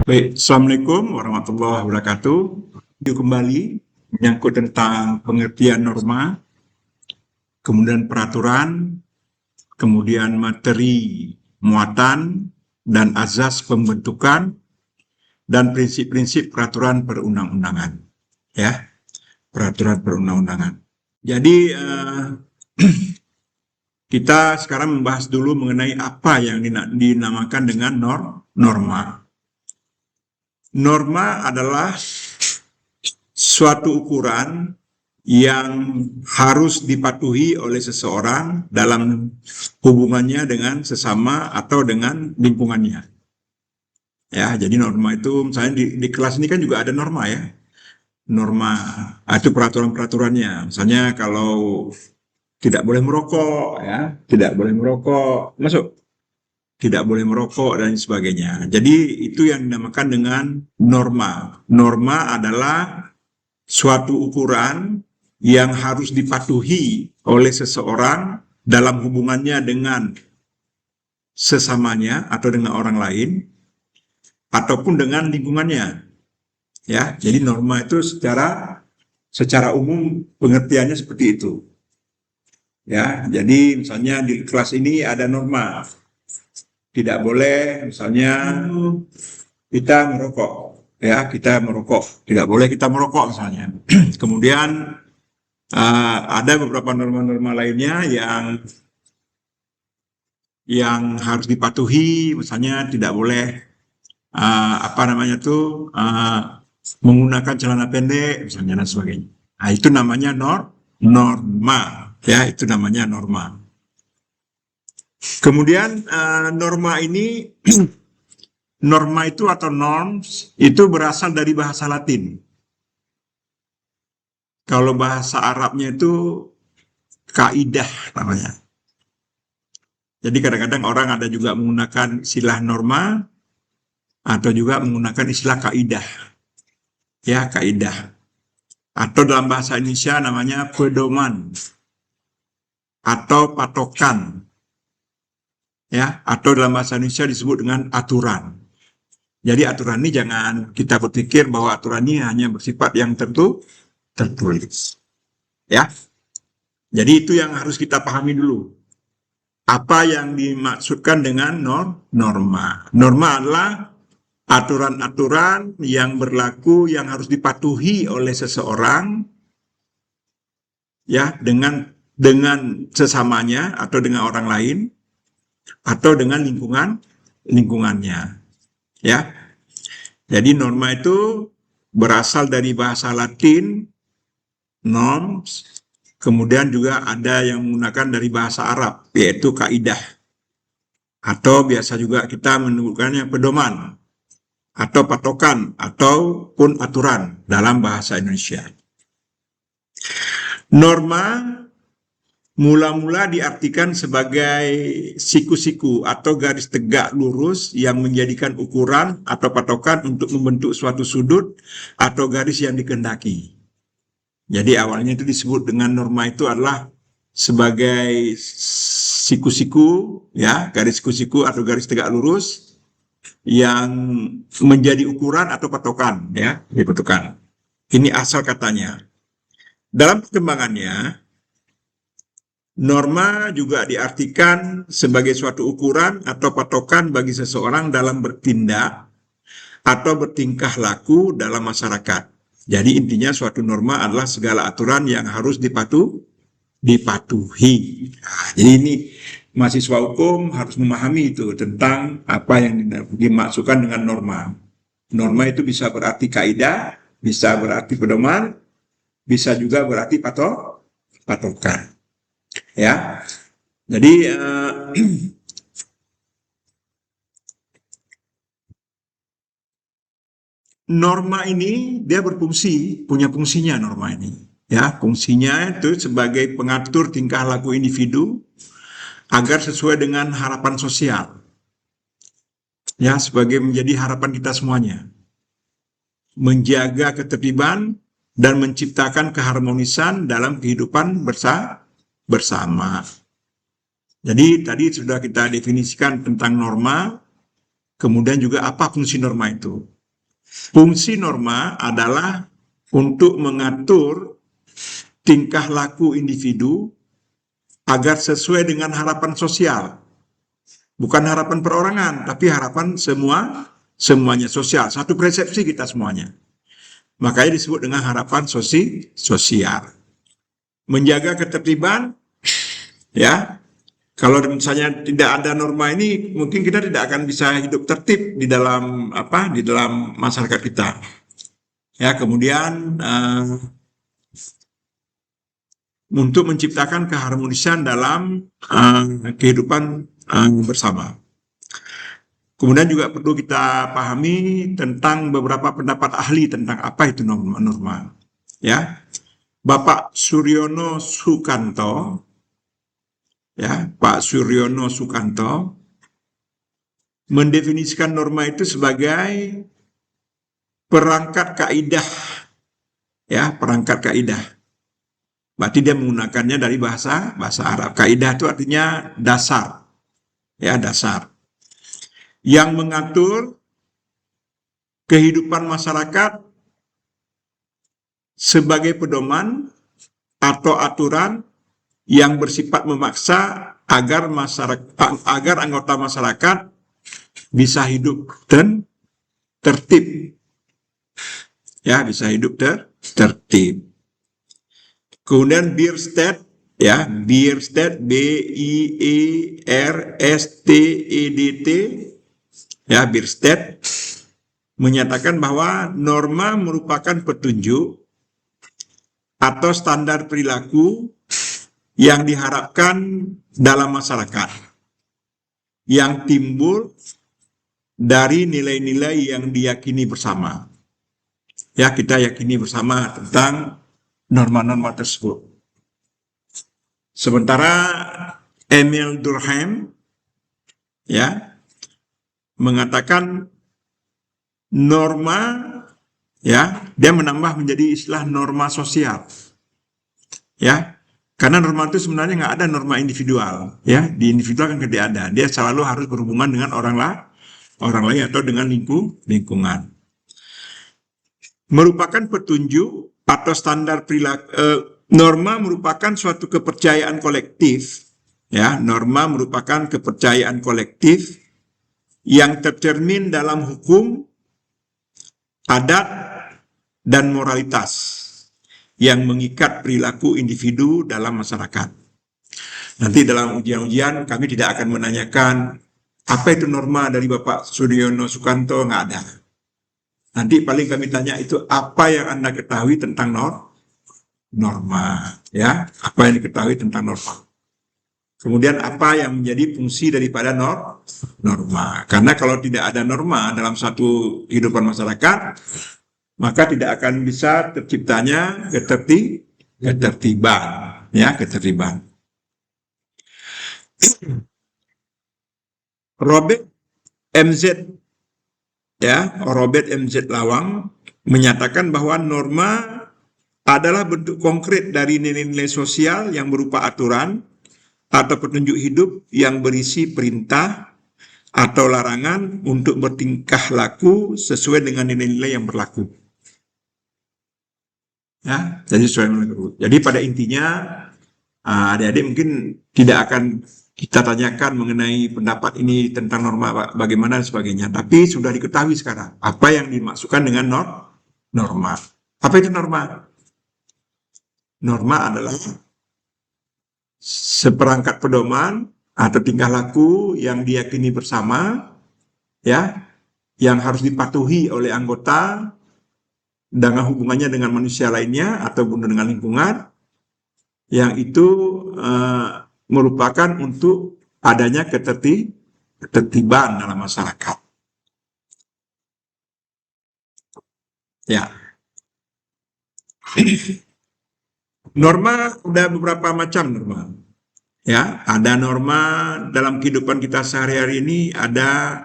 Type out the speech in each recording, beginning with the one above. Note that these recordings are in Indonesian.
Baik, Assalamualaikum warahmatullahi wabarakatuh. Video kembali menyangkut tentang pengertian norma, kemudian peraturan, kemudian materi muatan, dan azas pembentukan, dan prinsip-prinsip peraturan perundang-undangan. Ya, peraturan perundang-undangan. Jadi, kita sekarang membahas dulu mengenai apa yang dinamakan dengan norma. Norma adalah suatu ukuran yang harus dipatuhi oleh seseorang dalam hubungannya dengan sesama atau dengan lingkungannya. Ya, jadi norma itu misalnya di kelas ini kan juga ada norma ya. Norma itu peraturan-peraturannya. Misalnya kalau tidak boleh merokok ya, tidak boleh merokok, masuk. Tidak boleh merokok dan sebagainya. Jadi itu yang dinamakan dengan norma. Norma adalah suatu ukuran yang harus dipatuhi oleh seseorang dalam hubungannya dengan sesamanya atau dengan orang lain ataupun dengan lingkungannya. Ya, jadi norma itu secara umum pengertiannya seperti itu. Ya, jadi misalnya di kelas ini ada norma. Tidak boleh misalnya kita merokok, ya kita merokok, tidak boleh kita merokok misalnya. Kemudian ada beberapa norma-norma lainnya yang harus dipatuhi, misalnya tidak boleh menggunakan celana pendek misalnya dan sebagainya. Nah, itu namanya norma, ya itu namanya norma. Kemudian norma ini norma itu atau norms itu berasal dari bahasa Latin. Kalau bahasa Arabnya itu kaidah namanya. Jadi kadang-kadang orang ada juga menggunakan istilah norma atau juga menggunakan istilah kaidah. Ya, kaidah. Atau dalam bahasa Indonesia namanya pedoman atau patokan. Ya, atau dalam bahasa Indonesia disebut dengan aturan. Jadi aturan ini jangan kita berpikir bahwa aturan ini hanya bersifat yang tertulis. Ya. Jadi itu yang harus kita pahami dulu. Apa yang dimaksudkan dengan norma? Norma adalah aturan-aturan yang berlaku yang harus dipatuhi oleh seseorang ya dengan sesamanya atau dengan orang lain atau dengan lingkungannya. Ya. Jadi norma itu berasal dari bahasa Latin norms, kemudian juga ada yang menggunakan dari bahasa Arab yaitu kaidah. Atau biasa juga kita menyebutkannya pedoman atau patokan ataupun aturan dalam bahasa Indonesia. Norma mula-mula diartikan sebagai siku-siku atau garis tegak lurus yang menjadikan ukuran atau patokan untuk membentuk suatu sudut atau garis yang dikehendaki. Jadi awalnya itu disebut dengan norma itu adalah sebagai siku-siku, ya garis siku-siku atau garis tegak lurus yang menjadi ukuran atau patokan, ya dipatukan. Ini asal katanya. Dalam perkembangannya, norma juga diartikan sebagai suatu ukuran atau patokan bagi seseorang dalam bertindak atau bertingkah laku dalam masyarakat. Jadi intinya suatu norma adalah segala aturan yang harus dipatuhi. Nah, jadi ini mahasiswa hukum harus memahami itu tentang apa yang dimaksudkan dengan norma. Norma itu bisa berarti kaidah, bisa berarti pedoman, bisa juga berarti patokan. Ya, jadi norma ini dia berfungsi, punya fungsinya norma ini. Ya, fungsinya itu sebagai pengatur tingkah laku individu agar sesuai dengan harapan sosial. Ya, sebagai menjadi harapan kita semuanya. Menjaga ketertiban dan menciptakan keharmonisan dalam kehidupan bersama. Jadi tadi sudah kita definisikan tentang norma, kemudian juga apa fungsi norma itu. Fungsi norma adalah untuk mengatur tingkah laku individu agar sesuai dengan harapan sosial. Bukan harapan perorangan, tapi harapan semuanya sosial. Satu persepsi kita semuanya. Makanya disebut dengan harapan sosial. Menjaga ketertiban, ya. Kalau misalnya tidak ada norma ini, mungkin kita tidak akan bisa hidup tertib di dalam di dalam masyarakat kita. Ya, kemudian untuk menciptakan keharmonisan dalam kehidupan bersama. Kemudian juga perlu kita pahami tentang beberapa pendapat ahli tentang apa itu norma-norma. Ya, Bapak Suryono Sukanto, ya, Pak Suryono Sukanto mendefinisikan norma itu sebagai perangkat kaidah, ya, perangkat kaidah. Berarti dia menggunakannya dari bahasa Arab. Kaidah itu artinya dasar, ya, dasar yang mengatur kehidupan masyarakat sebagai pedoman atau aturan yang bersifat memaksa agar anggota masyarakat bisa hidup dan tertib, ya, bisa hidup tertib. Kemudian Bierstedt, ya, Bierstedt, Bierstedt, ya, Bierstedt menyatakan bahwa norma merupakan petunjuk atau standar perilaku yang diharapkan dalam masyarakat yang timbul dari nilai-nilai yang diyakini bersama. Ya, kita yakini bersama tentang norma-norma tersebut. Sementara Emil Durkheim, ya, mengatakan norma, ya, dia menambah menjadi istilah norma sosial, ya, karena norma itu sebenarnya nggak ada norma individual, ya, di individual kan tidak ada, dia selalu harus berhubungan dengan orang lain atau dengan lingkungan. Merupakan petunjuk atau standar perilaku. Norma merupakan suatu kepercayaan kolektif, ya, norma merupakan kepercayaan kolektif yang tercermin dalam hukum, adat, dan moralitas yang mengikat perilaku individu dalam masyarakat. Nanti dalam ujian-ujian kami tidak akan menanyakan apa itu norma dari Bapak Suryono Sukanto, nggak ada. Nanti paling kami tanya itu apa yang Anda ketahui tentang norma, ya, apa yang diketahui tentang norma. Kemudian apa yang menjadi fungsi daripada norma. Karena kalau tidak ada norma dalam satu kehidupan masyarakat, maka tidak akan bisa terciptanya ketertiban, ya, ketertiban. Robert MZ, ya, Robert MZ Lawang menyatakan bahwa norma adalah bentuk konkret dari nilai-nilai sosial yang berupa aturan atau petunjuk hidup yang berisi perintah atau larangan untuk bertingkah laku sesuai dengan nilai-nilai yang berlaku. Ya, jadi sesuai dengan nilai. Jadi pada intinya adik-adik mungkin tidak akan kita tanyakan mengenai pendapat ini tentang norma bagaimana dan sebagainya, tapi sudah diketahui sekarang apa yang dimaksudkan dengan norma. Apa itu norma? Norma adalah seperangkat pedoman atau tingkah laku yang diyakini bersama, ya, yang harus dipatuhi oleh anggota dengan hubungannya dengan manusia lainnya ataupun dengan lingkungan, yang itu merupakan untuk adanya ketertiban dalam masyarakat. Ya. Norma ada beberapa macam norma. Ya, ada norma dalam kehidupan kita sehari-hari ini, ada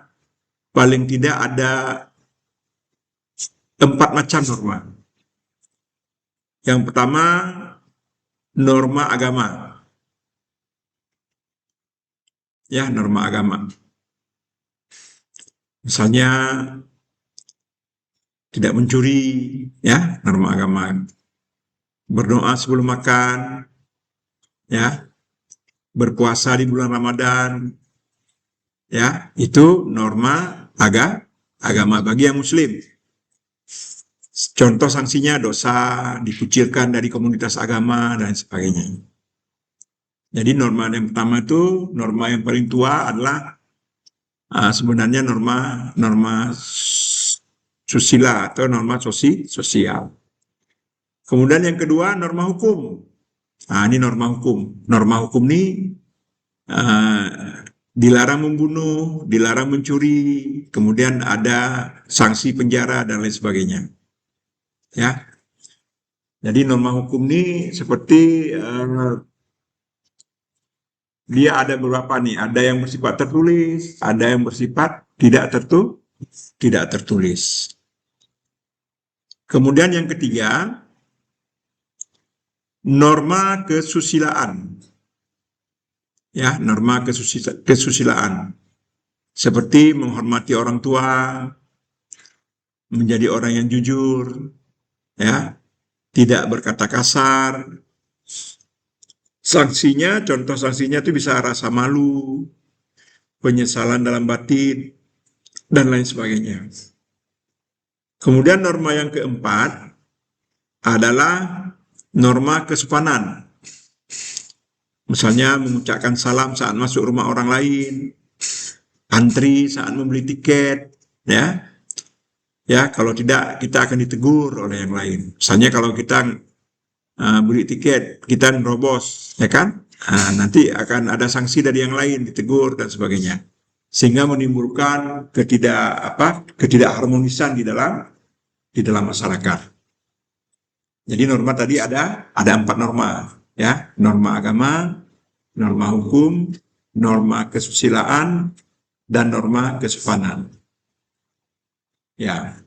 paling tidak ada 4 macam norma. Yang pertama, norma agama. Ya, norma agama. Misalnya tidak mencuri, ya, norma agama. Berdoa sebelum makan, ya, berpuasa di bulan Ramadan, ya, itu norma agama bagi yang muslim. Contoh sanksinya dosa, dikucilkan dari komunitas agama, dan sebagainya. Jadi norma yang pertama itu, norma yang paling tua adalah sebenarnya norma susila atau norma sosial. Kemudian yang kedua, norma hukum. Nah, ini norma hukum. Norma hukum ini dilarang membunuh, dilarang mencuri, kemudian ada sanksi penjara dan lain sebagainya. Ya, jadi norma hukum ini seperti dia ada beberapa nih, ada yang bersifat tertulis, ada yang bersifat tidak tertulis. Kemudian yang ketiga, norma kesusilaan. Ya, norma kesusilaan. Seperti menghormati orang tua, menjadi orang yang jujur, ya, tidak berkata kasar. Sanksinya, contoh sanksinya itu bisa rasa malu, penyesalan dalam batin, dan lain sebagainya. Kemudian norma yang keempat adalah norma kesopanan. Misalnya mengucapkan salam saat masuk rumah orang lain, antri saat membeli tiket, ya. Ya, kalau tidak kita akan ditegur oleh yang lain. Misalnya kalau kita beli tiket, kita nerobos, ya kan? Nanti akan ada sanksi dari yang lain, ditegur dan sebagainya. Sehingga menimbulkan ketidakharmonisan di dalam masyarakat. Jadi norma tadi ada 4 norma, ya, norma agama, norma hukum, norma kesusilaan, dan norma kesopanan. Ya.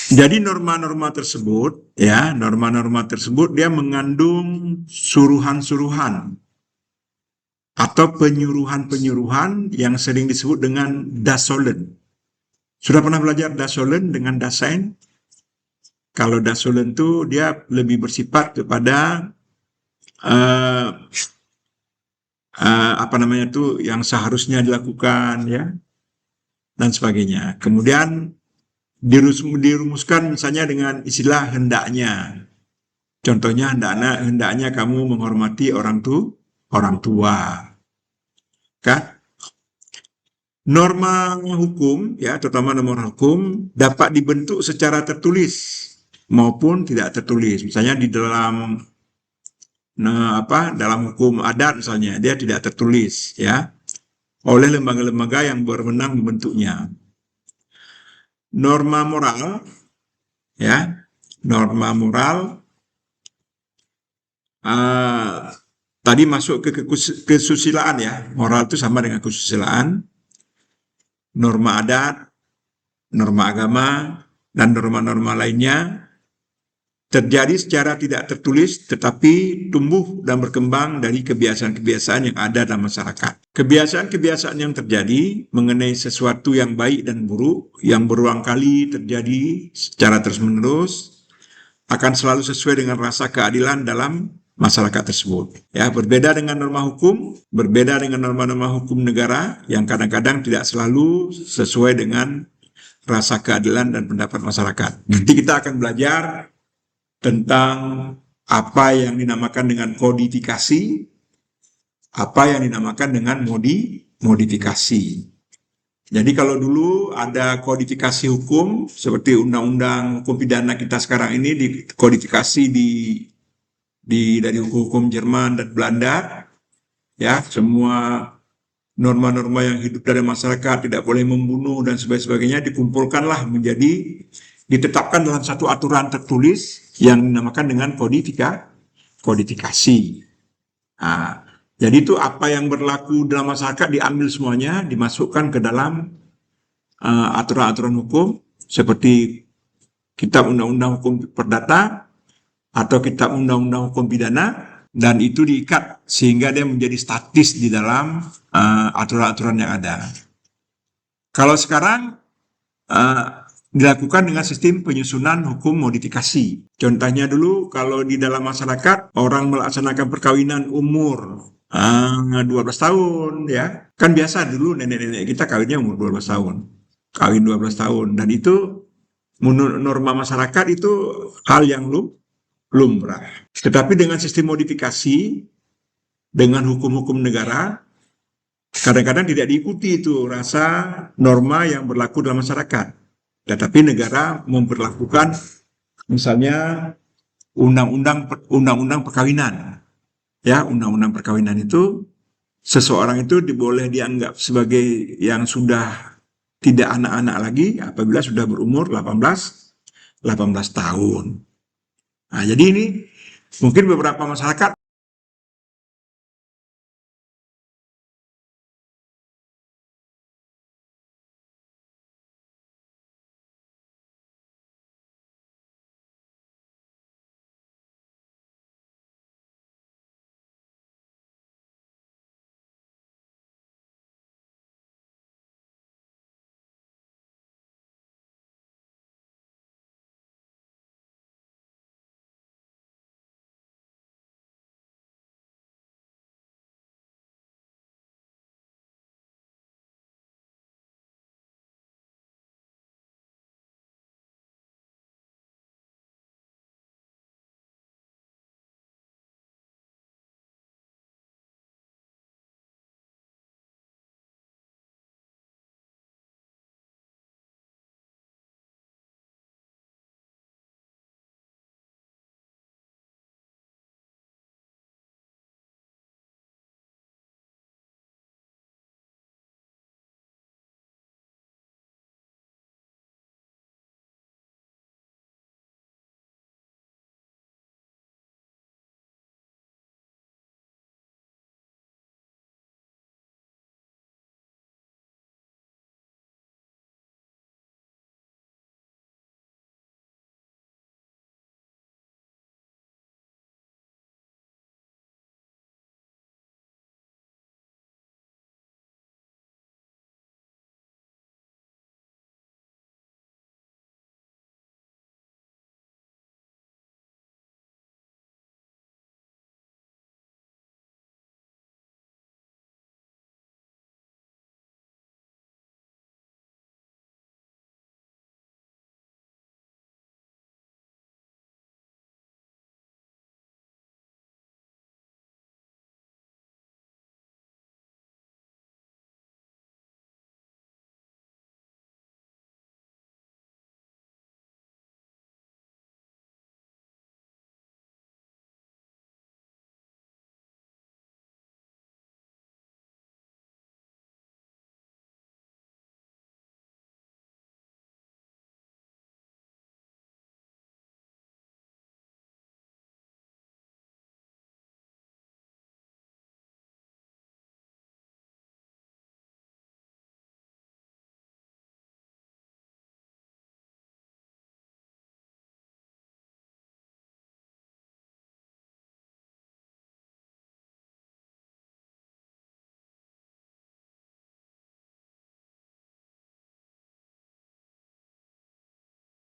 Jadi norma-norma tersebut, ya, norma-norma tersebut dia mengandung suruhan-suruhan atau penyuruhan-penyuruhan yang sering disebut dengan dasolen. Sudah pernah belajar dasolen dengan dasain? Kalau dasolen itu dia lebih bersifat kepada yang seharusnya dilakukan, ya, dan sebagainya. Kemudian dirumuskan misalnya dengan istilah hendaknya. Contohnya hendaknya kamu menghormati orang tua. Kan? Norma hukum, ya, terutama norma hukum dapat dibentuk secara tertulis maupun tidak tertulis. Misalnya di dalam dalam hukum adat misalnya dia tidak tertulis, ya, oleh lembaga-lembaga yang berwenang membentuknya. Norma moral, ya, norma moral tadi masuk ke kesusilaan, ya. Moral itu sama dengan kesusilaan. Norma adat, norma agama, dan norma-norma lainnya terjadi secara tidak tertulis tetapi tumbuh dan berkembang dari kebiasaan-kebiasaan yang ada dalam masyarakat. Kebiasaan-kebiasaan yang terjadi mengenai sesuatu yang baik dan buruk yang berulang kali terjadi secara terus-menerus akan selalu sesuai dengan rasa keadilan dalam masyarakat tersebut. Ya, berbeda dengan norma hukum, berbeda dengan norma-norma hukum negara yang kadang-kadang tidak selalu sesuai dengan rasa keadilan dan pendapat masyarakat. Nanti kita akan belajar tentang apa yang dinamakan dengan kodifikasi, apa yang dinamakan dengan modifikasi. Jadi kalau dulu ada kodifikasi hukum seperti undang-undang hukum pidana kita sekarang ini dikodifikasi dari hukum Jerman dan Belanda, ya, semua norma-norma yang hidup dari masyarakat tidak boleh membunuh dan sebagainya dikumpulkanlah ditetapkan dalam satu aturan tertulis yang dinamakan dengan kodifikasi. Jadi itu apa yang berlaku dalam masyarakat diambil semuanya, dimasukkan ke dalam aturan-aturan hukum seperti kitab undang-undang hukum perdata atau kitab undang-undang hukum pidana, dan itu diikat sehingga dia menjadi statis di dalam aturan-aturan yang ada. Kalau sekarang dilakukan dengan sistem penyusunan hukum modifikasi. Contohnya dulu kalau di dalam masyarakat orang melaksanakan perkawinan umur 12 tahun ya. Kan biasa dulu nenek-nenek kita kawinnya umur 12 tahun. Kawin 12 tahun dan itu menurut norma masyarakat itu hal yang lumrah. Tetapi dengan sistem modifikasi dengan hukum-hukum negara kadang-kadang tidak diikuti itu rasa norma yang berlaku dalam masyarakat. Tetapi negara memperlakukan misalnya undang-undang perkawinan. Ya, undang-undang perkawinan itu seseorang itu boleh dianggap sebagai yang sudah tidak anak-anak lagi apabila sudah berumur 18 tahun. Nah, jadi ini mungkin beberapa masyarakat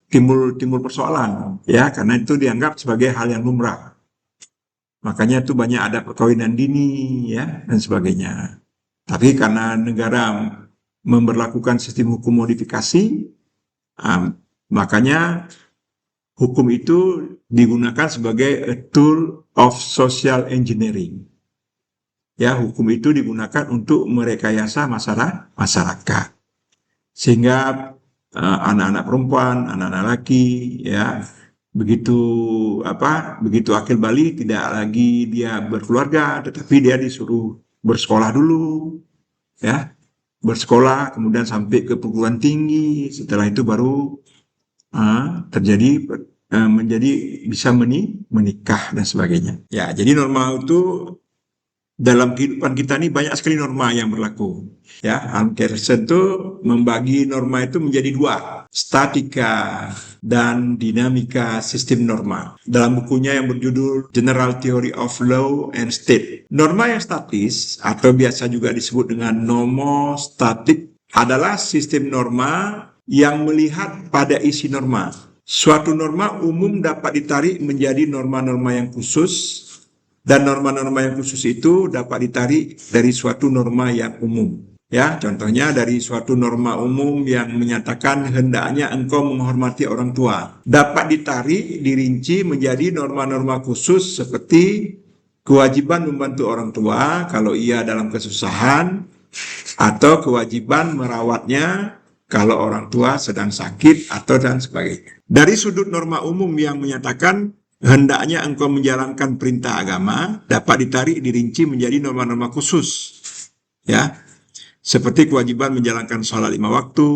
timbul persoalan ya karena itu dianggap sebagai hal yang lumrah. Makanya itu banyak ada perkawinan dini ya dan sebagainya. Tapi karena negara memberlakukan sistem hukum modifikasi, makanya hukum itu digunakan sebagai a tool of social engineering. Ya, hukum itu digunakan untuk merekayasa masyarakat. Sehingga anak-anak perempuan, anak-anak laki, ya, begitu akil balik tidak lagi dia berkeluarga, tetapi dia disuruh bersekolah dulu, ya, bersekolah kemudian sampai ke perguruan tinggi, setelah itu baru terjadi menjadi bisa menikah dan sebagainya. Ya, jadi norma itu dalam kehidupan kita ini banyak sekali norma yang berlaku. Ya, Anderson itu membagi norma itu menjadi dua, statika dan dinamika sistem norma. Dalam bukunya yang berjudul General Theory of Law and State. Norma yang statis atau biasa juga disebut dengan nomostatik adalah sistem norma yang melihat pada isi norma. Suatu norma umum dapat ditarik menjadi norma-norma yang khusus, dan norma-norma yang khusus itu dapat ditarik dari suatu norma yang umum. Ya, contohnya dari suatu norma umum yang menyatakan hendaknya engkau menghormati orang tua. Dapat ditarik, dirinci menjadi norma-norma khusus seperti kewajiban membantu orang tua kalau ia dalam kesusahan, atau kewajiban merawatnya kalau orang tua sedang sakit, atau dan sebagainya. Dari sudut norma umum yang menyatakan hendaknya engkau menjalankan perintah agama, dapat ditarik, dirinci menjadi norma-norma khusus. Ya, seperti kewajiban menjalankan sholat 5 waktu,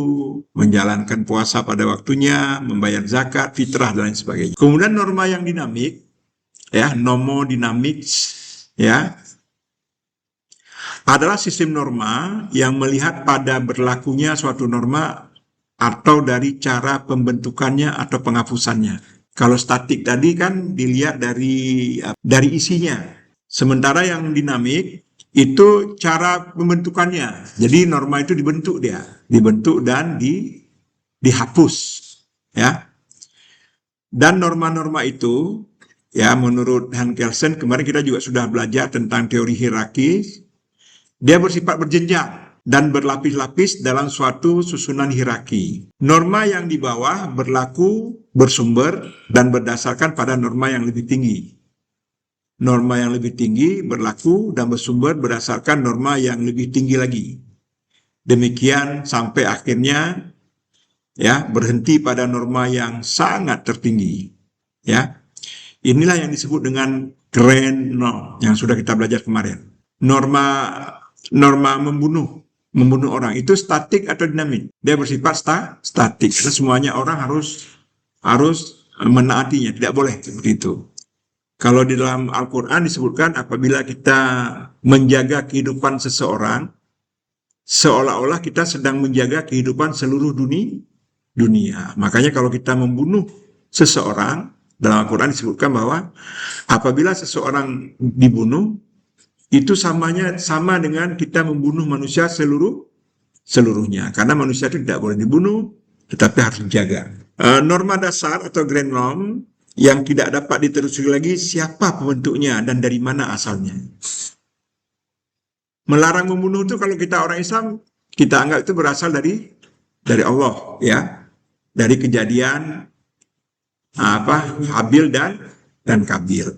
menjalankan puasa pada waktunya, membayar zakat, fitrah, dan lain sebagainya. Kemudian norma yang dinamik, ya, nomodynamics, ya, adalah sistem norma yang melihat pada berlakunya suatu norma atau dari cara pembentukannya atau penghapusannya. Kalau statik tadi kan dilihat dari isinya. Sementara yang dinamik itu cara pembentukannya. Jadi norma itu dibentuk dan dihapus, ya. Dan norma-norma itu, ya, menurut Hans Kelsen, kemarin kita juga sudah belajar tentang teori hierarkis. Dia bersifat berjenjang dan berlapis-lapis dalam suatu susunan hierarki. Norma yang di bawah berlaku, bersumber, dan berdasarkan pada norma yang lebih tinggi. Norma yang lebih tinggi berlaku dan bersumber berdasarkan norma yang lebih tinggi lagi. Demikian sampai akhirnya, ya, berhenti pada norma yang sangat tertinggi. Ya, inilah yang disebut dengan grand norm yang sudah kita belajar kemarin. Norma membunuh orang itu statik atau dinamik? Dia bersifat statik. Karena semuanya orang harus menaatinya, tidak boleh seperti itu. Kalau di dalam Al-Quran disebutkan apabila kita menjaga kehidupan seseorang, seolah-olah kita sedang menjaga kehidupan seluruh dunia. Makanya kalau kita membunuh seseorang, dalam Al-Quran disebutkan bahwa apabila seseorang dibunuh, itu sama dengan kita membunuh manusia seluruhnya. Karena manusia itu tidak boleh dibunuh, tetapi harus dijaga. Norma dasar atau grand norm yang tidak dapat ditelusuri lagi siapa pembentuknya dan dari mana asalnya. Melarang membunuh itu kalau kita orang Islam, kita anggap itu berasal dari Allah, ya. Dari kejadian Habil dan Kabil.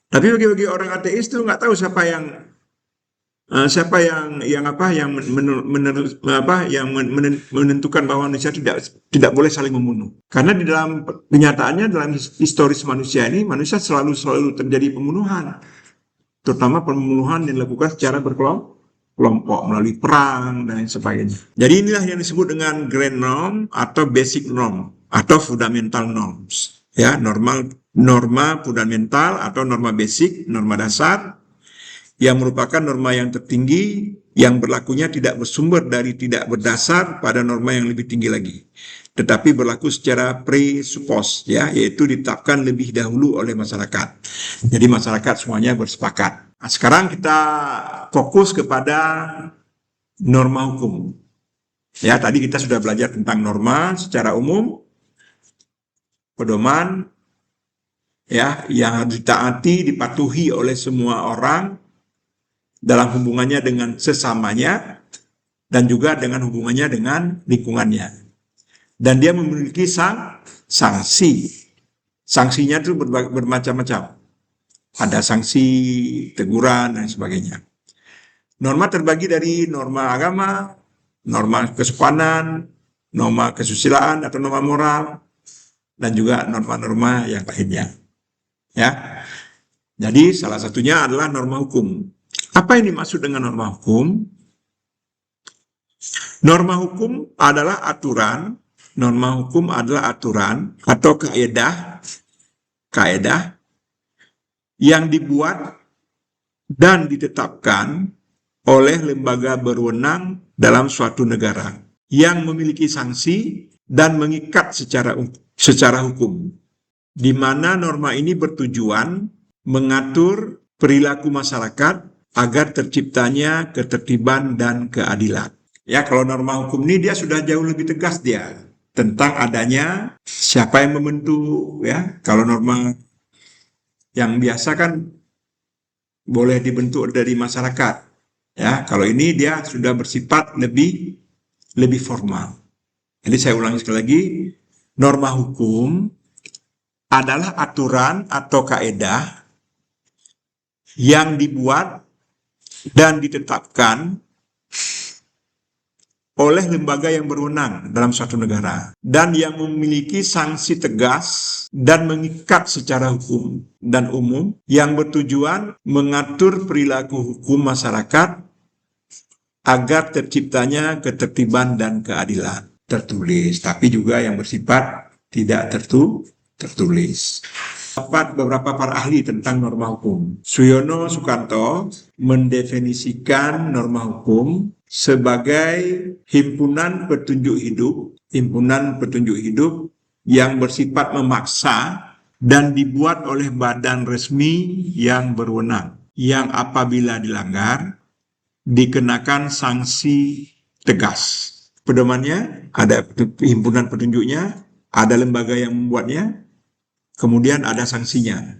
Tapi bagi orang ateis itu nggak tahu siapa yang menentukan bahwa manusia tidak boleh saling membunuh. Karena di dalam kenyataannya, dalam historis manusia ini, manusia selalu terjadi pembunuhan, terutama pembunuhan yang dilakukan secara berkelompok melalui perang dan lain sebagainya. Jadi inilah yang disebut dengan grand norm atau basic norm atau fundamental norms. Ya, norma fundamental atau norma basic, norma dasar, yang merupakan norma yang tertinggi, yang berlakunya tidak bersumber dari, tidak berdasar pada norma yang lebih tinggi lagi, tetapi berlaku secara presuppose, ya, yaitu ditetapkan lebih dahulu oleh masyarakat. Jadi masyarakat semuanya bersepakat. Nah, sekarang kita fokus kepada norma hukum. Ya, tadi kita sudah belajar tentang norma secara umum, pedoman, ya, yang harus ditaati, dipatuhi oleh semua orang dalam hubungannya dengan sesamanya dan juga dengan hubungannya dengan lingkungannya. Dan dia memiliki sanksi. Sanksinya itu bermacam-macam. Ada sanksi teguran dan sebagainya. Norma terbagi dari norma agama, norma kesopanan, norma kesusilaan atau norma moral, dan juga norma-norma yang lainnya. Ya, jadi salah satunya adalah norma hukum. Apa yang dimaksud dengan norma hukum? Norma hukum adalah aturan. Norma hukum adalah aturan atau kaedah yang dibuat dan ditetapkan oleh lembaga berwenang dalam suatu negara yang memiliki sanksi dan mengikat secara hukum, di mana norma ini bertujuan mengatur perilaku masyarakat agar terciptanya ketertiban dan keadilan. Ya, kalau norma hukum ini dia sudah jauh lebih tegas dia. tentang adanya siapa yang membentuk, ya. Kalau norma yang biasa kan boleh dibentuk dari masyarakat, ya. Kalau ini dia sudah bersifat lebih formal. Jadi saya ulangi sekali lagi, norma hukum adalah aturan atau kaedah yang dibuat dan ditetapkan oleh lembaga yang berwenang dalam suatu negara dan yang memiliki sanksi tegas dan mengikat secara hukum dan umum yang bertujuan mengatur perilaku hukum masyarakat agar terciptanya ketertiban dan keadilan. Tertulis, tapi juga yang bersifat tidak tertulis. Beberapa para ahli tentang norma hukum. Suyono Sukanto mendefinisikan norma hukum sebagai himpunan petunjuk hidup yang bersifat memaksa dan dibuat oleh badan resmi yang berwenang, yang apabila dilanggar dikenakan sanksi tegas. Pedomannya ada himpunan petunjuknya, ada lembaga yang membuatnya, kemudian ada sanksinya,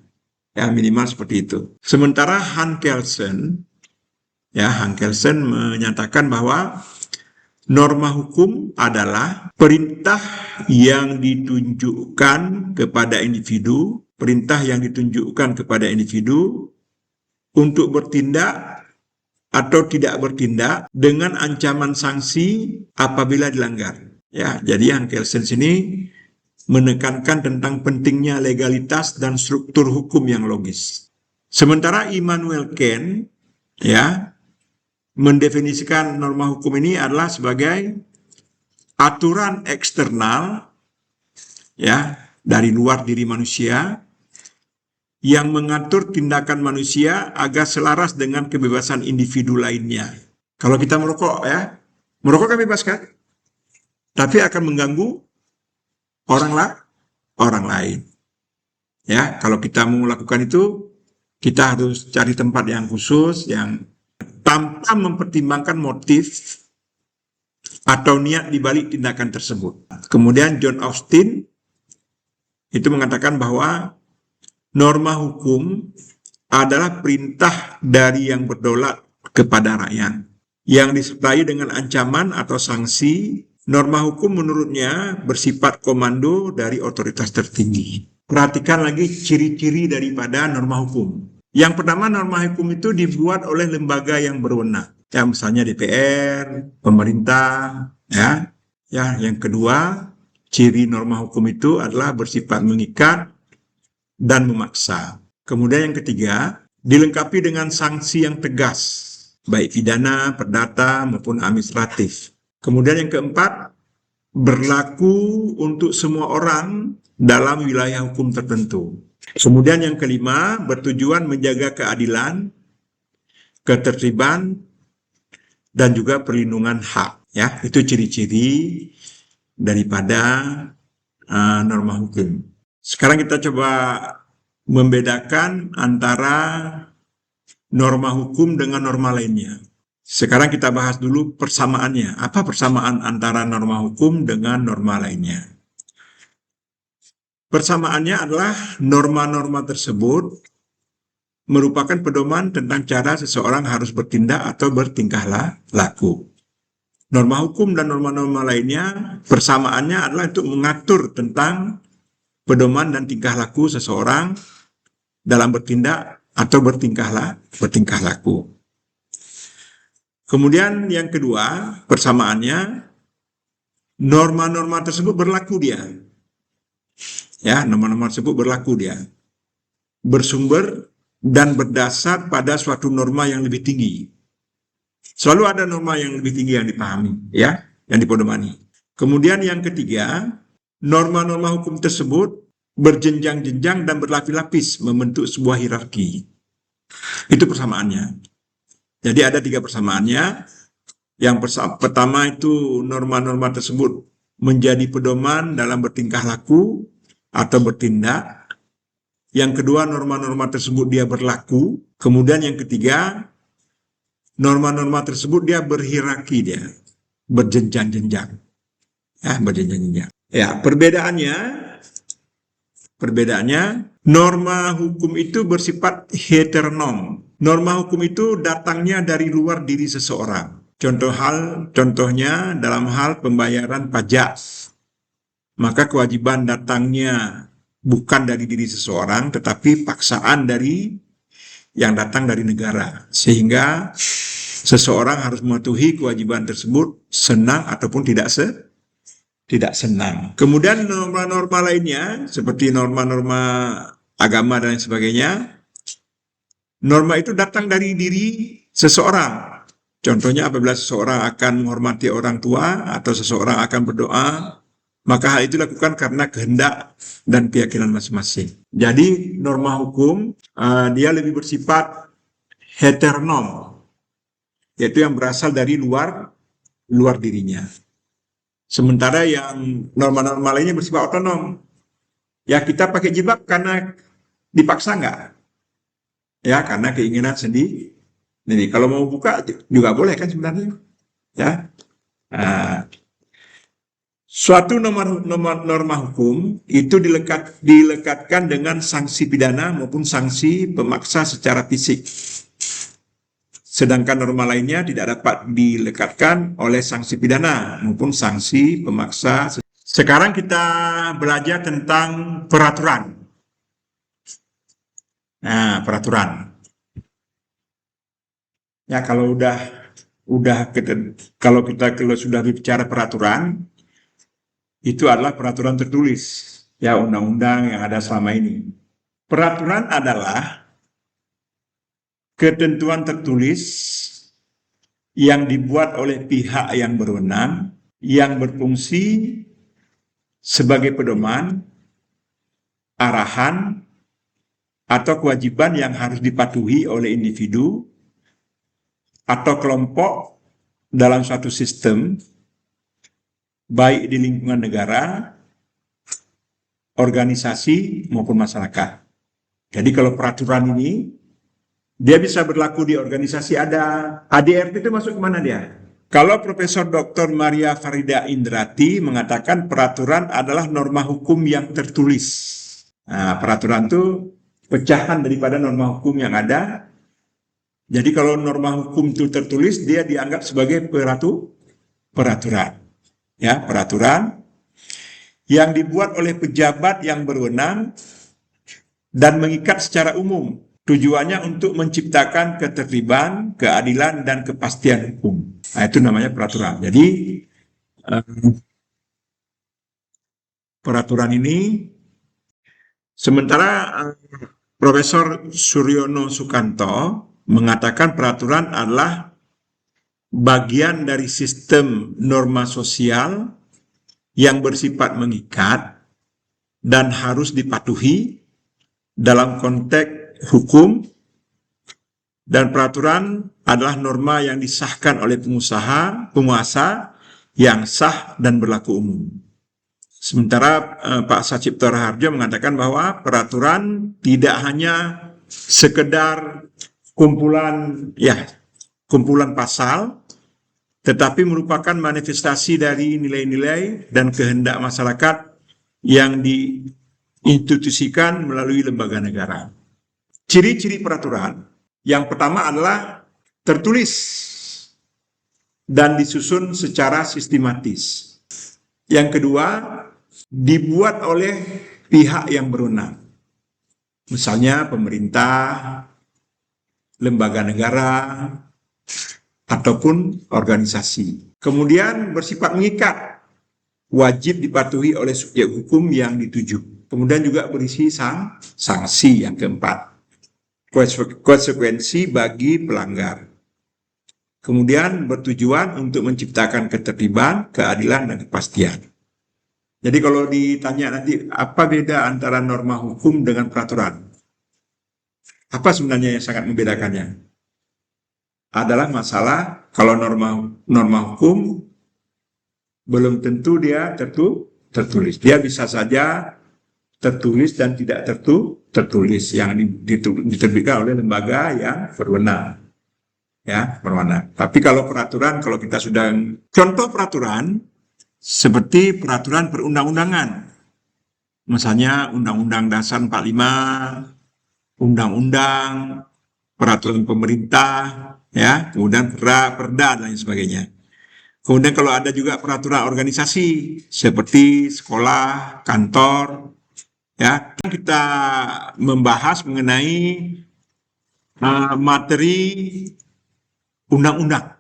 ya minimal seperti itu. Sementara Han Kelsen menyatakan bahwa norma hukum adalah perintah yang ditunjukkan kepada individu, untuk bertindak atau tidak bertindak dengan ancaman sanksi apabila dilanggar. Ya, jadi Han Kelsen sini menekankan tentang pentingnya legalitas dan struktur hukum yang logis. Sementara Immanuel Kant, ya, mendefinisikan norma hukum ini adalah sebagai aturan eksternal, ya, dari luar diri manusia yang mengatur tindakan manusia agar selaras dengan kebebasan individu lainnya. Kalau kita merokok, ya, merokok kan bebas kan? Tapi akan mengganggu orang lain. Ya, kalau kita mau melakukan itu, kita harus cari tempat yang khusus, yang tanpa mempertimbangkan motif atau niat di balik tindakan tersebut. Kemudian John Austin itu mengatakan bahwa norma hukum adalah perintah dari yang berdaulat kepada rakyat yang disertai dengan ancaman atau sanksi. Norma hukum menurutnya bersifat komando dari otoritas tertinggi. Perhatikan lagi ciri-ciri daripada norma hukum. Yang pertama, norma hukum itu dibuat oleh lembaga yang berwenang. Ya, misalnya DPR, pemerintah, ya. Ya, yang kedua, ciri norma hukum itu adalah bersifat mengikat dan memaksa. Kemudian yang ketiga, dilengkapi dengan sanksi yang tegas, baik pidana, perdata, maupun administratif. Kemudian yang keempat, berlaku untuk semua orang dalam wilayah hukum tertentu. Kemudian yang kelima, bertujuan menjaga keadilan, ketertiban, dan juga perlindungan hak. Ya, itu ciri-ciri daripada norma hukum. Sekarang kita coba membedakan antara norma hukum dengan norma lainnya. Sekarang kita bahas dulu persamaannya. Apa persamaan antara norma hukum dengan norma lainnya? Persamaannya adalah norma-norma tersebut merupakan pedoman tentang cara seseorang harus bertindak atau bertingkah laku. Norma hukum dan norma-norma lainnya, persamaannya adalah untuk mengatur tentang pedoman dan tingkah laku seseorang dalam bertindak atau bertingkah laku. Kemudian yang kedua, persamaannya, norma-norma tersebut berlaku dia. Ya, norma-norma tersebut berlaku dia. Bersumber dan berdasar pada suatu norma yang lebih tinggi. Selalu ada norma yang lebih tinggi yang dipahami, ya, yang dipedomani. Kemudian yang ketiga, norma-norma hukum tersebut berjenjang-jenjang dan berlapis-lapis membentuk sebuah hierarki. Itu persamaannya. Jadi ada 3 persamaannya. Yang pertama itu norma-norma tersebut menjadi pedoman dalam bertingkah laku atau bertindak. Yang kedua, norma-norma tersebut dia berlaku. Kemudian yang ketiga, norma-norma tersebut dia berhierarki, dia berjenjang-jenjang. Ya, berjenjang-jenjang. Ya, perbedaannya norma hukum itu bersifat heteronom. Norma hukum itu datangnya dari luar diri seseorang. Contohnya dalam hal pembayaran pajak, maka kewajiban datangnya bukan dari diri seseorang, tetapi paksaan dari yang datang dari negara. Sehingga seseorang harus mematuhi kewajiban tersebut, senang ataupun tidak senang. Kemudian norma-norma lainnya, seperti norma-norma agama dan sebagainya, norma itu datang dari diri seseorang. Contohnya apabila seseorang akan menghormati orang tua atau seseorang akan berdoa, maka hal itu dilakukan karena kehendak dan keyakinan masing-masing. Jadi norma hukum dia lebih bersifat heteronom, yaitu yang berasal dari luar dirinya. Sementara yang norma-norma lainnya bersifat otonom. Ya kita pakai jilbab karena dipaksa nggak? Ya karena keinginan sendiri. Jadi kalau mau buka juga boleh kan sebenarnya. Ya. Suatu norma hukum itu dilekatkan dengan sanksi pidana maupun sanksi pemaksa secara fisik. Sedangkan norma lainnya tidak dapat dilekatkan oleh sanksi pidana maupun sanksi pemaksa. Sekarang kita belajar tentang peraturan. Nah, peraturan. Ya, kalau sudah bicara peraturan, itu adalah peraturan tertulis, ya undang-undang yang ada selama ini. Peraturan adalah ketentuan tertulis yang dibuat oleh pihak yang berwenang yang berfungsi sebagai pedoman, arahan, atau kewajiban yang harus dipatuhi oleh individu atau kelompok dalam suatu sistem, baik di lingkungan negara, organisasi, maupun masyarakat. Jadi kalau peraturan ini, dia bisa berlaku di organisasi ada. ADRT itu masuk kemana dia? Kalau Profesor Dr. Maria Farida Indrati mengatakan peraturan adalah norma hukum yang tertulis. Nah, peraturan itu pecahan daripada norma hukum yang ada. Jadi kalau norma hukum itu tertulis, dia dianggap sebagai peraturan. Ya, peraturan yang dibuat oleh pejabat yang berwenang dan mengikat secara umum. Tujuannya untuk menciptakan ketertiban, keadilan, dan kepastian hukum. Nah, itu namanya peraturan. Jadi, peraturan ini, sementara Profesor Suryono Sukanto mengatakan peraturan adalah bagian dari sistem norma sosial yang bersifat mengikat dan harus dipatuhi dalam konteks hukum, dan peraturan adalah norma yang disahkan oleh penguasa yang sah dan berlaku umum. Sementara Pak Sacipto Raharjo mengatakan bahwa peraturan tidak hanya sekedar kumpulan pasal, tetapi merupakan manifestasi dari nilai-nilai dan kehendak masyarakat yang diinstitusikan melalui lembaga negara. Ciri-ciri peraturan yang pertama adalah tertulis dan disusun secara sistematis. Yang kedua, dibuat oleh pihak yang berwenang. Misalnya pemerintah, lembaga negara, ataupun organisasi. Kemudian bersifat mengikat, wajib dipatuhi oleh subjek hukum yang dituju. Kemudian juga berisi sanksi yang keempat, konsekuensi bagi pelanggar. Kemudian bertujuan untuk menciptakan ketertiban, keadilan, dan kepastian. Jadi kalau ditanya nanti apa beda antara norma hukum dengan peraturan? Apa sebenarnya yang sangat membedakannya? Adalah masalah kalau norma hukum belum tentu dia tertulis. Dia bisa saja tertulis dan tidak tertulis yang diterbitkan oleh lembaga yang berwenang. Ya, berwenang. Tapi kalau peraturan, kalau kita sudah contoh peraturan seperti peraturan perundang-undangan. Misalnya Undang-Undang Dasar 45, undang-undang, peraturan pemerintah, ya, kemudian perda dan lain sebagainya. Kemudian kalau ada juga peraturan organisasi seperti sekolah, kantor, ya, kita membahas mengenai materi undang-undang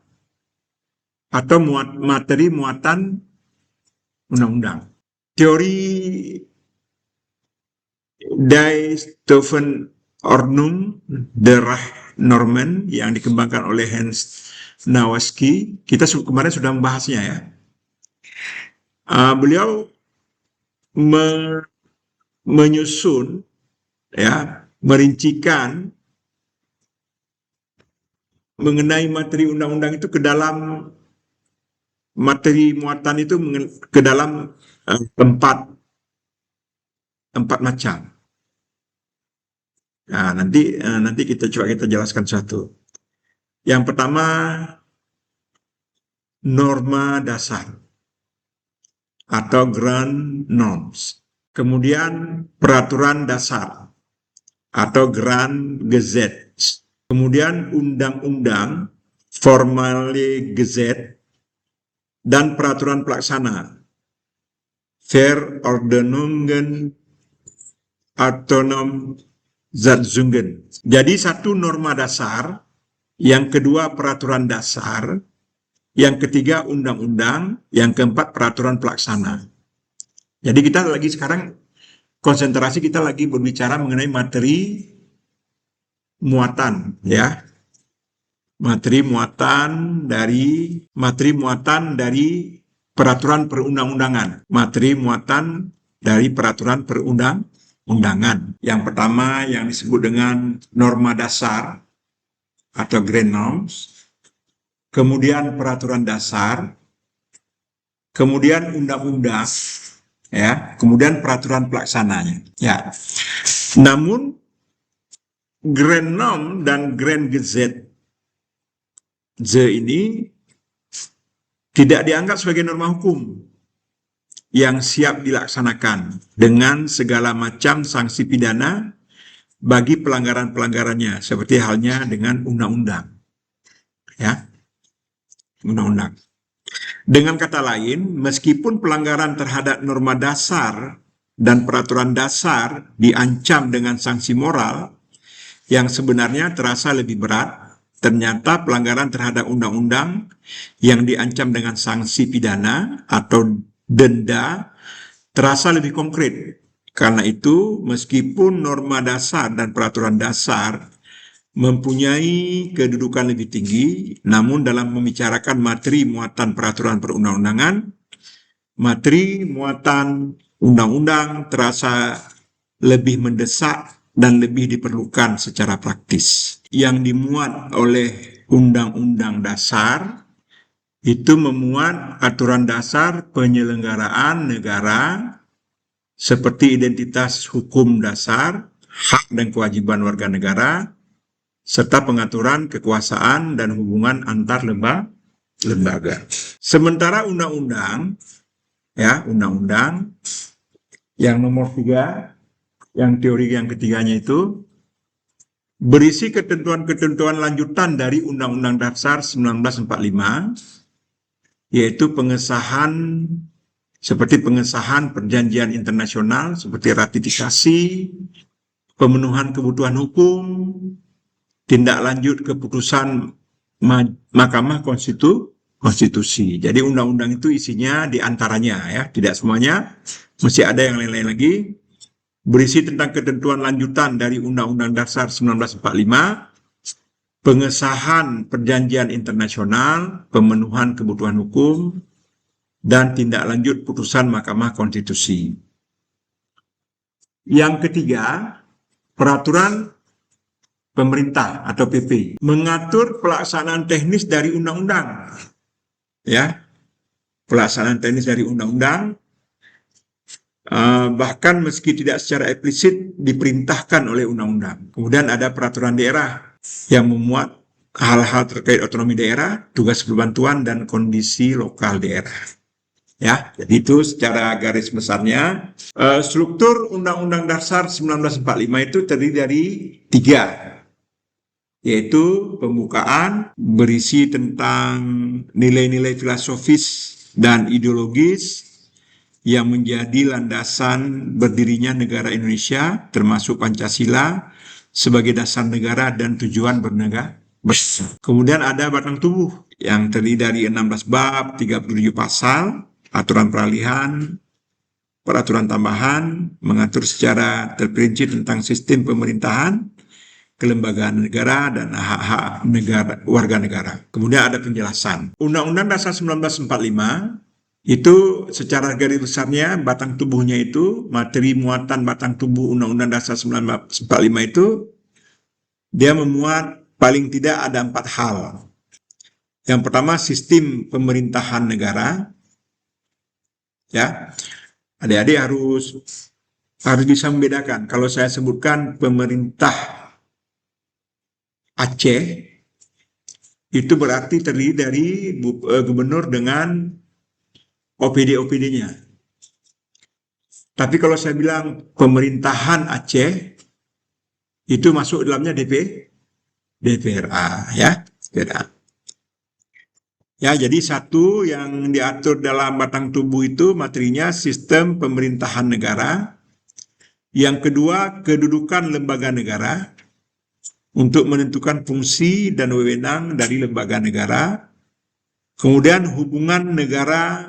atau materi muatan undang-undang. Teori Die Stoffenordnung der Rechtsnormen yang dikembangkan oleh Hans Nawaski, kita kemarin sudah membahasnya ya. Beliau menyusun, ya, merincikan mengenai materi undang-undang itu ke dalam materi muatan itu ke dalam empat macam. Nah, nanti kita jelaskan satu. Yang pertama, norma dasar atau Grand Norms. Kemudian peraturan dasar atau Grand Gesetz. Kemudian undang-undang, Formale Gesetz, dan peraturan pelaksana, Verordnungen, Autonom Satzungen. Jadi satu norma dasar, yang kedua peraturan dasar, yang ketiga undang-undang, yang keempat peraturan pelaksana. Jadi kita lagi sekarang konsentrasi, kita lagi berbicara mengenai materi muatan, ya. Materi muatan dari peraturan perundang-undangan. Materi muatan dari peraturan perundang-undangan. Yang pertama yang disebut dengan norma dasar atau Grand Norms, kemudian peraturan dasar, kemudian undang-undang, ya, kemudian peraturan pelaksananya. Ya. Namun Grand Norm dan Grand Gesetz ini tidak dianggap sebagai norma hukum yang siap dilaksanakan dengan segala macam sanksi pidana bagi pelanggaran-pelanggarannya, seperti halnya dengan undang-undang. Ya, undang-undang. Dengan kata lain, meskipun pelanggaran terhadap norma dasar dan peraturan dasar diancam dengan sanksi moral yang sebenarnya terasa lebih berat, ternyata pelanggaran terhadap undang-undang yang diancam dengan sanksi pidana atau denda terasa lebih konkret. Karena itu, meskipun norma dasar dan peraturan dasar mempunyai kedudukan lebih tinggi, namun dalam membicarakan materi muatan peraturan perundang-undangan, materi muatan undang-undang terasa lebih mendesak dan lebih diperlukan secara praktis. Yang dimuat oleh Undang-Undang Dasar itu memuat aturan dasar penyelenggaraan negara seperti identitas hukum dasar, hak dan kewajiban warga negara, serta pengaturan kekuasaan dan hubungan antar lembaga. Sementara undang-undang, ya, undang-undang yang nomor 3, yang teori yang ketiganya itu berisi ketentuan-ketentuan lanjutan dari Undang-Undang Dasar 1945, yaitu seperti pengesahan perjanjian internasional seperti ratifikasi, pemenuhan kebutuhan hukum, tindak lanjut keputusan Mahkamah Konstitusi. Jadi undang-undang itu isinya diantaranya, ya, tidak semuanya, mesti ada yang lain-lain lagi, berisi tentang ketentuan lanjutan dari Undang-Undang Dasar 1945, pengesahan perjanjian internasional, pemenuhan kebutuhan hukum, dan tindak lanjut putusan Mahkamah Konstitusi. Yang ketiga, peraturan pemerintah atau PP, mengatur pelaksanaan teknis dari undang-undang. Ya, pelaksanaan teknis dari undang-undang, bahkan meski tidak secara eksplisit diperintahkan oleh undang-undang. Kemudian ada peraturan daerah yang memuat hal-hal terkait otonomi daerah, tugas perbantuan, dan kondisi lokal daerah. Ya, jadi itu secara garis besarnya. Struktur Undang-Undang Dasar 1945 itu terdiri dari 3, yaitu pembukaan berisi tentang nilai-nilai filosofis dan ideologis yang menjadi landasan berdirinya negara Indonesia, termasuk Pancasila sebagai dasar negara dan tujuan bernegara. Kemudian ada batang tubuh yang terdiri dari 16 bab, 37 pasal, aturan peralihan, peraturan tambahan, mengatur secara terperinci tentang sistem pemerintahan, kelembagaan negara, dan hak-hak negara, warga negara. Kemudian ada penjelasan. Undang-Undang Dasar 1945 itu secara garis besarnya batang tubuhnya itu, materi muatan batang tubuh Undang-Undang Dasar 1945 itu, dia memuat paling tidak ada 4 hal. Yang pertama, sistem pemerintahan negara. Ya, adik-adik harus bisa membedakan. Kalau saya sebutkan pemerintah Aceh, itu berarti terdiri dari gubernur dengan OPD-OPD-nya. Tapi kalau saya bilang pemerintahan Aceh, itu masuk dalamnya DPRA, ya. Ya, jadi satu yang diatur dalam batang tubuh itu materinya sistem pemerintahan negara. Yang kedua, kedudukan lembaga negara untuk menentukan fungsi dan wewenang dari lembaga negara. Kemudian hubungan negara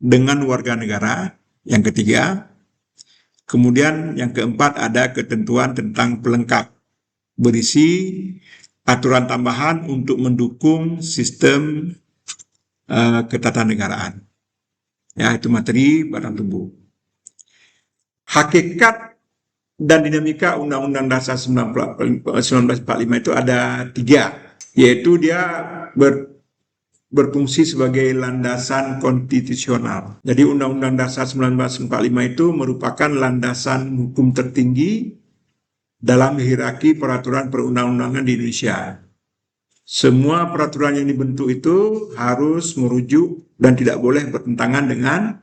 dengan warga negara. Yang ketiga. Kemudian yang keempat ada ketentuan tentang pelengkap berisi aturan tambahan untuk mendukung sistem ketatanegaraan. Ya, itu materi batang tubuh. Hakikat dan dinamika Undang-Undang Dasar 1945 itu ada 3, yaitu dia berfungsi sebagai landasan konstitusional. Jadi Undang-Undang Dasar 1945 itu merupakan landasan hukum tertinggi dalam hierarki peraturan perundang-undangan di Indonesia. Semua peraturan yang dibentuk itu harus merujuk dan tidak boleh bertentangan dengan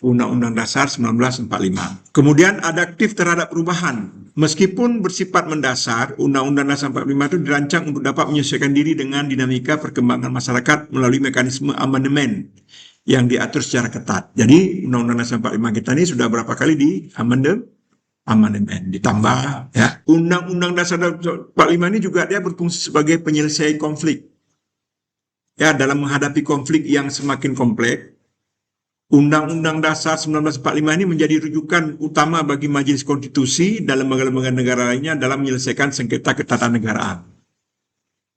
Undang-Undang Dasar 1945. Kemudian adaptif terhadap perubahan. Meskipun bersifat mendasar, Undang-Undang Dasar 45 itu dirancang untuk dapat menyesuaikan diri dengan dinamika perkembangan masyarakat melalui mekanisme amandemen yang diatur secara ketat. Jadi Undang-Undang Dasar 45 kita ini sudah berapa kali di amandemen, ditambah. Ya. Undang-Undang Dasar 45 ini juga dia berfungsi sebagai penyelesai konflik. Ya, dalam menghadapi konflik yang semakin kompleks, Undang-Undang Dasar 1945 ini menjadi rujukan utama bagi Majelis Konstitusi dan lembaga-lembaga negara lainnya dalam menyelesaikan sengketa ketatanegaraan.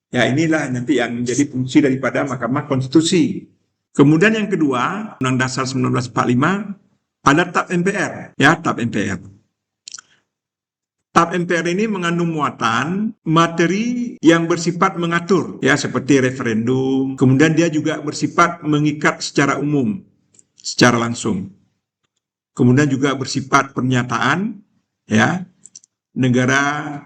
Ya, inilah nanti yang menjadi fungsi daripada Mahkamah Konstitusi. Kemudian yang kedua, Undang-Undang Dasar 1945 ada TAP MPR, ya, TAP MPR. TAP MPR ini mengandung muatan materi yang bersifat mengatur, ya, seperti referendum. Kemudian dia juga bersifat mengikat secara umum, secara langsung. Kemudian juga bersifat pernyataan, ya, negara.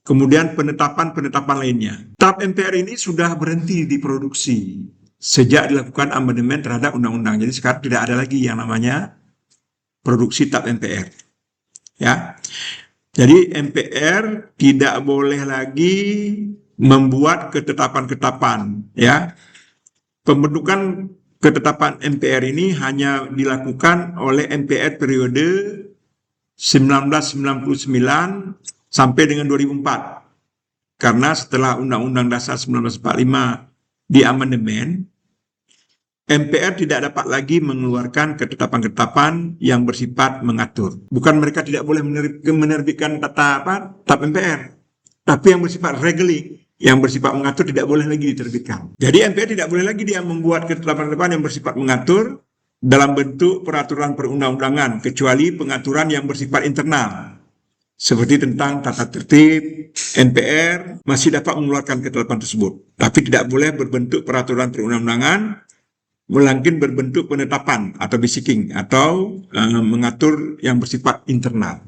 Kemudian penetapan-penetapan lainnya. TAP MPR ini sudah berhenti diproduksi sejak dilakukan amandemen terhadap undang-undang. Jadi sekarang tidak ada lagi yang namanya produksi TAP MPR. Ya. Jadi MPR tidak boleh lagi membuat ketetapan-ketetapan, ya. Pembentukan ketetapan MPR ini hanya dilakukan oleh MPR periode 1999 sampai dengan 2004. Karena setelah Undang-Undang Dasar 1945 diamandemen, MPR tidak dapat lagi mengeluarkan ketetapan-ketetapan yang bersifat mengatur. Bukan mereka tidak boleh menerbitkan TAP MPR, tapi yang bersifat regulating, yang bersifat mengatur tidak boleh lagi diterbitkan. Jadi MPR tidak boleh lagi dia membuat ketetapan-ketetapan yang bersifat mengatur dalam bentuk peraturan perundang-undangan, kecuali pengaturan yang bersifat internal. Seperti tentang tata tertib, MPR masih dapat mengeluarkan ketetapan tersebut, tapi tidak boleh berbentuk peraturan perundang-undangan, melainkan berbentuk penetapan atau basiking atau mengatur yang bersifat internal.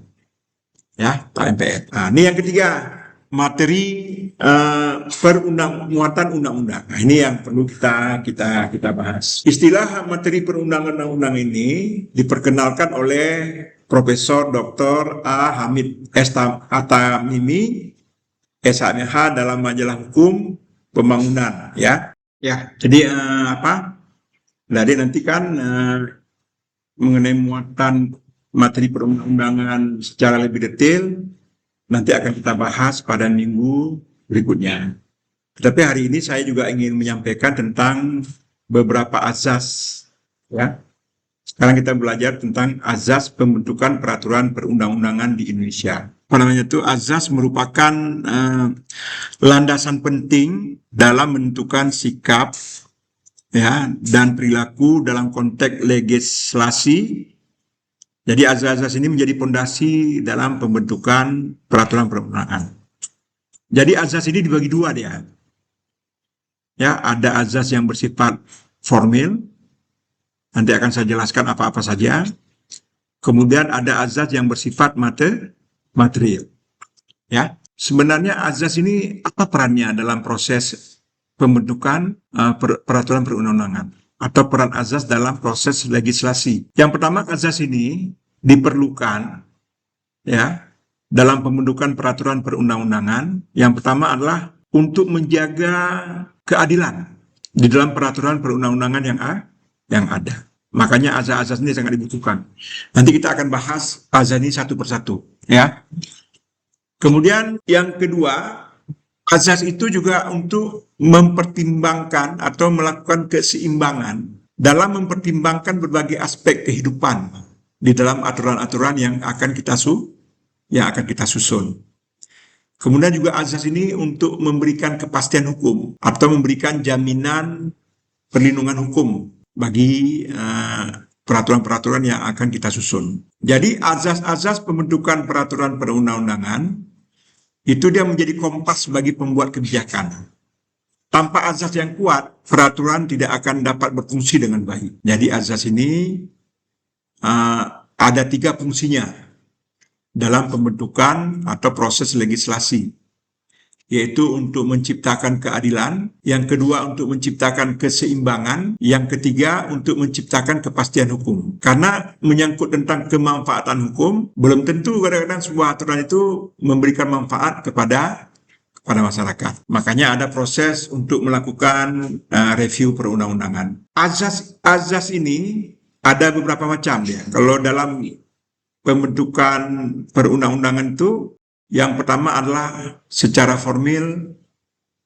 Ya, TAP MPR. Nah, ini yang ketiga. materi muatan undang-undang. Nah, ini yang perlu kita bahas. Istilah materi perundang-undang ini diperkenalkan oleh Profesor Dr. A. Hamid Atamimi, SHMH dalam majalah Hukum Pembangunan, ya. Ya, jadi Jadi nanti kan mengenai muatan materi perundang-undangan secara lebih detail nanti akan kita bahas pada minggu berikutnya. Tetapi hari ini saya juga ingin menyampaikan tentang beberapa azas, ya. Sekarang kita belajar tentang azas pembentukan peraturan perundang-undangan di Indonesia. Azas merupakan landasan penting dalam menentukan sikap, ya, dan perilaku dalam konteks legislasi. Jadi azas-azas ini menjadi fondasi dalam pembentukan peraturan perundangan. Jadi azas ini dibagi dua dia. Ya, ada azas yang bersifat formil. Nanti akan saya jelaskan apa-apa saja. Kemudian ada azas yang bersifat material. Ya, sebenarnya azas ini apa perannya dalam proses pembentukan peraturan perundang-undangan atau peran azas dalam proses legislasi? Yang pertama, azas ini diperlukan, ya, dalam pembentukan peraturan perundang-undangan. Yang pertama adalah untuk menjaga keadilan di dalam peraturan perundang-undangan yang ada. Makanya azas-azas ini sangat dibutuhkan. Nanti kita akan bahas azas ini satu persatu, ya. Kemudian yang kedua, azas itu juga untuk mempertimbangkan atau melakukan keseimbangan dalam mempertimbangkan berbagai aspek kehidupan di dalam aturan-aturan yang akan kita susun. Kemudian juga azas ini untuk memberikan kepastian hukum atau memberikan jaminan perlindungan hukum bagi peraturan-peraturan yang akan kita susun. Jadi azas-azas pembentukan peraturan perundang-undangan itu dia menjadi kompas bagi pembuat kebijakan. Tanpa azas yang kuat, peraturan tidak akan dapat berfungsi dengan baik. Jadi azas ini ada 3 fungsinya dalam pembentukan atau proses legislasi, yaitu untuk menciptakan keadilan, yang kedua untuk menciptakan keseimbangan, yang ketiga untuk menciptakan kepastian hukum. Karena menyangkut tentang kemanfaatan hukum, belum tentu kadang-kadang sebuah aturan itu memberikan manfaat kepada masyarakat. Makanya ada proses untuk melakukan review perundang-undangan. Azas ini ada beberapa macam ya. Kalau dalam pembentukan perundang-undangan itu, yang pertama adalah secara formil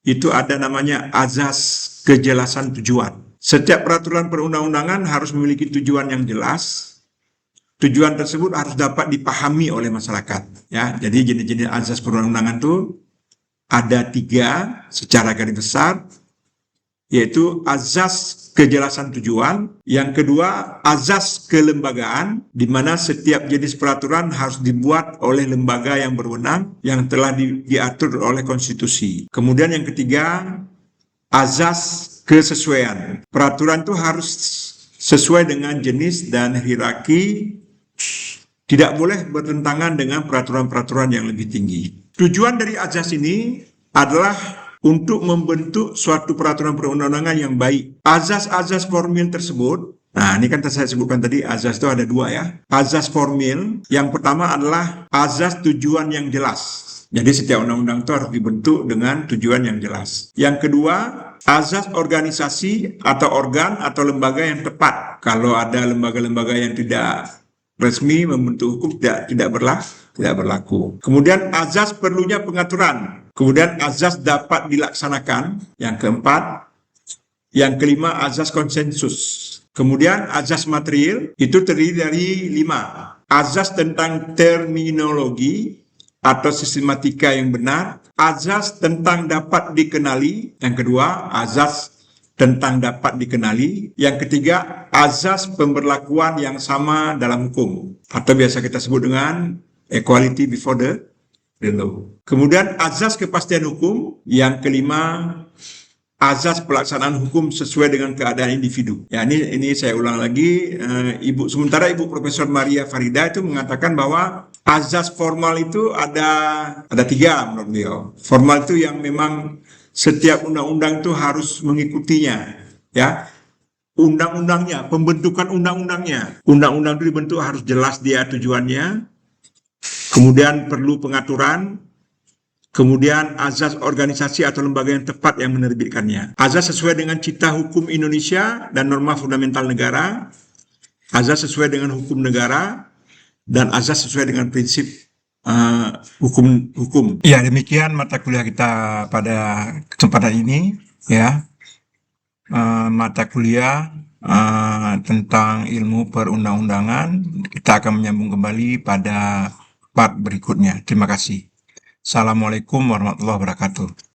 itu ada namanya azas kejelasan tujuan. Setiap peraturan perundang-undangan harus memiliki tujuan yang jelas. Tujuan tersebut harus dapat dipahami oleh masyarakat. Ya, jadi jenis-jenis azas perundang-undangan itu ada 3 secara garis besar, yaitu azas kejelasan tujuan, yang kedua azas kelembagaan, di mana setiap jenis peraturan harus dibuat oleh lembaga yang berwenang yang telah diatur oleh konstitusi. Kemudian yang ketiga, azas kesesuaian. Peraturan itu harus sesuai dengan jenis dan hierarki, tidak boleh bertentangan dengan peraturan-peraturan yang lebih tinggi. Tujuan dari azas ini adalah untuk membentuk suatu peraturan perundang-undangan yang baik. Azas-azas formil tersebut, nah ini kan saya sebutkan tadi, azas itu ada 2 ya. Azas formil, yang pertama adalah azas tujuan yang jelas. Jadi setiap undang-undang itu harus dibentuk dengan tujuan yang jelas. Yang kedua, azas organisasi atau organ atau lembaga yang tepat. Kalau ada lembaga-lembaga yang tidak resmi membentuk hukum tidak berlaku. Kemudian azas perlunya pengaturan. Kemudian azas dapat dilaksanakan. Yang keempat, yang kelima azas konsensus. Kemudian azas material itu terdiri dari 5. Azas tentang terminologi atau sistematika yang benar. Azas tentang dapat dikenali. Yang kedua, azas tentang dapat dikenali. Yang ketiga, azas pemberlakuan yang sama dalam hukum atau biasa kita sebut dengan equality before the law. Kemudian azas kepastian hukum. Yang kelima, azas pelaksanaan hukum sesuai dengan keadaan individu. Ya, ini saya ulang lagi. Sementara Ibu Profesor Maria Farida itu mengatakan bahwa Azas formal itu ada tiga menurut beliau. Formal itu yang memang setiap undang-undang itu harus mengikutinya, ya. Undang-undangnya, pembentukan undang-undangnya. Undang-undang itu dibentuk harus jelas dia tujuannya, kemudian perlu pengaturan, kemudian azas organisasi atau lembaga yang tepat yang menerbitkannya. Azas sesuai dengan cita hukum Indonesia dan norma fundamental negara, azas sesuai dengan hukum negara, dan azas sesuai dengan prinsip hukum. Ya, demikian mata kuliah kita pada kesempatan ini, ya. Mata kuliah tentang ilmu perundang-undangan. Kita akan menyambung kembali pada part berikutnya. Terima kasih. Assalamualaikum warahmatullahi wabarakatuh.